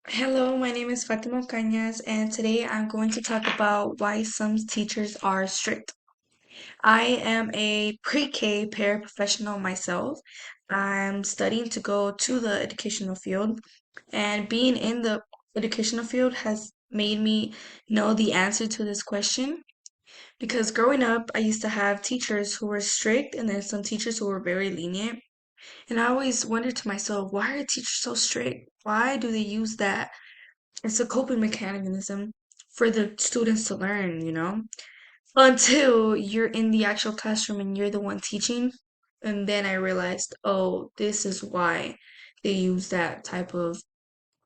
Hello, my name is Fatima Cañas, and today I'm going to talk about why some teachers are strict. I am a pre-K paraprofessional myself. I'm studying to go to the educational field, and being in the educational field has made me know the answer to this question. Because growing up, I used to have teachers who were strict and then some teachers who were very lenient. And I always wondered to myself, why are teachers so strict? Why do they use that? It's a coping mechanism for the students to learn, until you're in the actual classroom and you're the one teaching. And then I realized, oh, this is why they use that type of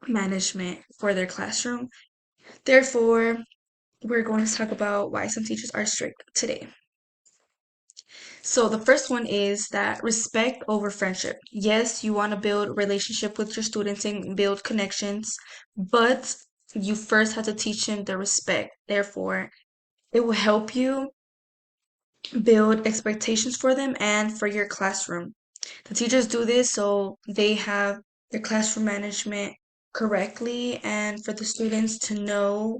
management for their classroom. Therefore, we're going to talk about why some teachers are strict today. So the first one is that respect over friendship. Yes, you want to build relationship with your students and build connections, but you first have to teach them the respect. Therefore, it will help you build expectations for them and for your classroom. The teachers do this so they have their classroom management correctly and for the students to know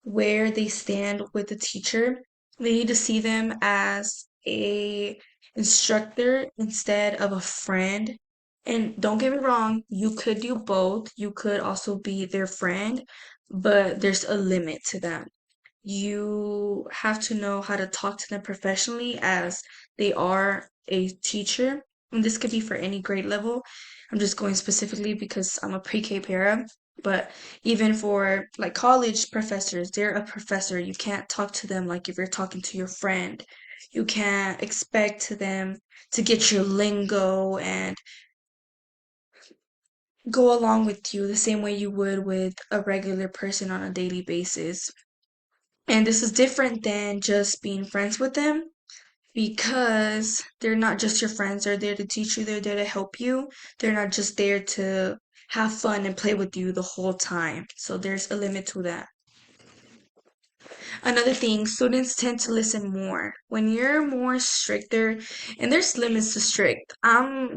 where they stand with the teacher. They need to see them as a instructor instead of a friend. And don't get me wrong, you could do both. You could also be their friend, but there's a limit to that. You have to know how to talk to them professionally as they are a teacher. And this could be for any grade level. I'm just going specifically because I'm a pre-K para. But even for like college professors, they're a professor. You can't talk to them like if you're talking to your friend. You can't expect them to get your lingo and go along with you the same way you would with a regular person on a daily basis. And this is different than just being friends with them because they're not just your friends. They're there to teach you, they're there to help you. They're not just there to have fun and play with you the whole time. So there's a limit to that. Another thing, students tend to listen more. When you're more stricter, and there's limits to strict.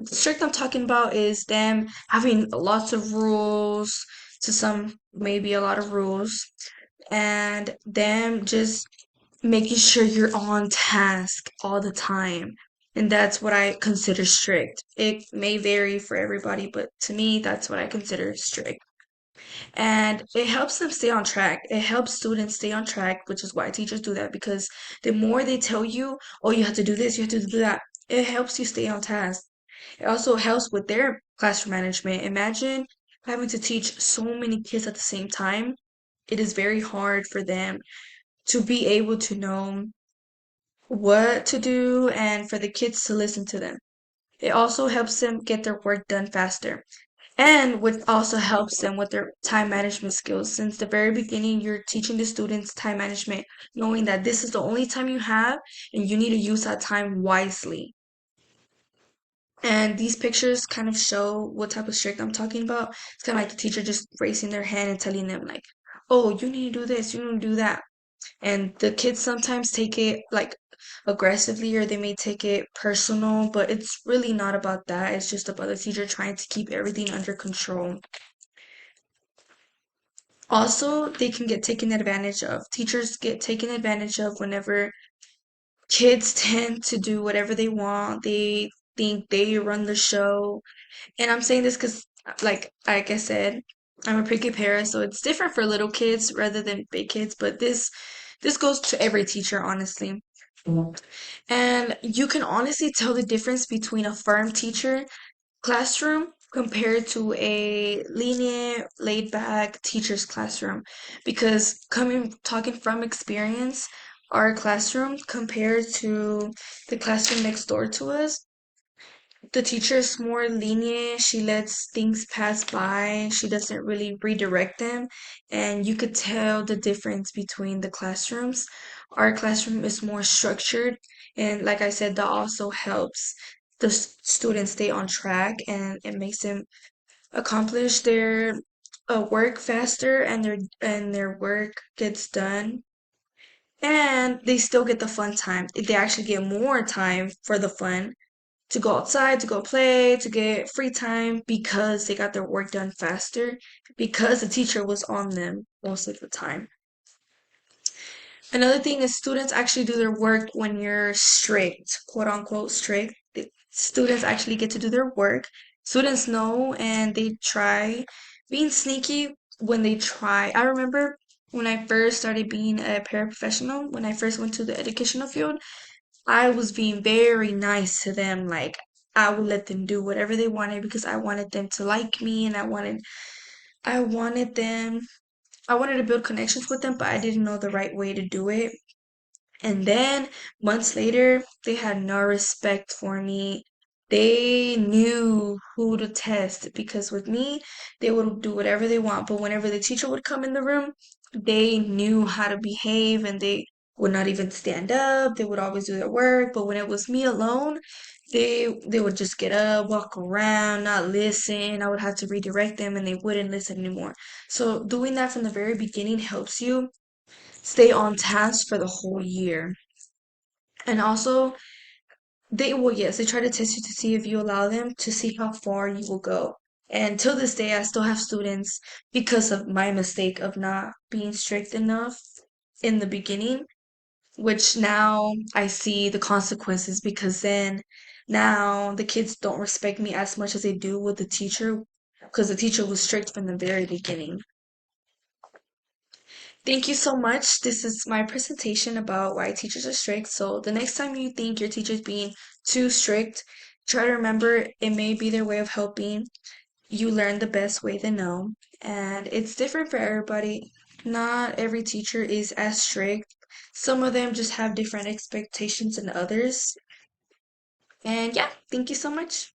Strict I'm talking about is them having lots of rules, to some maybe a lot of rules, and them just making sure you're on task all the time. And that's what I consider strict. It may vary for everybody, but to me, that's what I consider strict. And it helps them stay on track. It helps students stay on track, which is why teachers do that because the more they tell you, oh, you have to do this, you have to do that, it helps you stay on task. It also helps with their classroom management. Imagine having to teach so many kids at the same time. It is very hard for them to be able to know what to do and for the kids to listen to them. It also helps them get their work done faster. And what also helps them with their time management skills. Since the very beginning, you're teaching the students time management, knowing that this is the only time you have and you need to use that time wisely. And these pictures kind of show what type of strict I'm talking about. It's kind of like the teacher just raising their hand and telling them, like, oh, you need to do this, you need to do that. And the kids sometimes take it like aggressively or they may take it personal, but it's really not about that. It's just about the teacher trying to keep everything under control. Also, they can get taken advantage of. Teachers get taken advantage of whenever kids tend to do whatever they want. They think they run the show. And I'm saying this because, like I said, I'm a pre-K parent, so it's different for little kids rather than big kids. But this goes to every teacher, honestly. And you can honestly tell the difference between a firm teacher classroom compared to a lenient, laid back teacher's classroom. Because talking from experience, our classroom compared to the classroom next door to us, the teacher's more lenient. She lets things pass by. She doesn't really redirect them. And you could tell the difference between the classrooms. Our classroom is more structured. And like I said, that also helps the students stay on track and it makes them accomplish their work faster and their work gets done. And they still get the fun time. They actually get more time for the fun to go outside, to go play, to get free time because they got their work done faster because the teacher was on them most of the time. Another thing is students actually do their work when you're strict, quote unquote strict. The students actually get to do their work. Students know and they try being sneaky when they try. I remember when I first started being a paraprofessional, when I first went to the educational field, I was being very nice to them. Like I would let them do whatever they wanted because I wanted them to like me and I wanted them I wanted to build connections with them, but I didn't know the right way to do it. And then months later, they had no respect for me. They knew who to test because with me, they would do whatever they want. But whenever the teacher would come in the room, they knew how to behave and they would not even stand up. They would always do their work. But when it was me alone, they would just get up, walk around, not listen. I would have to redirect them and they wouldn't listen anymore. So doing that from the very beginning helps you stay on task for the whole year. And also, yes, they try to test you to see if you allow them to see how far you will go. And till this day, I still have students because of my mistake of not being strict enough in the beginning, which now I see the consequences because then now the kids don't respect me as much as they do with the teacher because the teacher was strict from the very beginning. Thank you so much. This is my presentation about why teachers are strict. So the next time you think your teacher's being too strict, try to remember it may be their way of helping you learn the best way they know. And it's different for everybody. Not every teacher is as strict. Some of them just have different expectations than others. And yeah, thank you so much.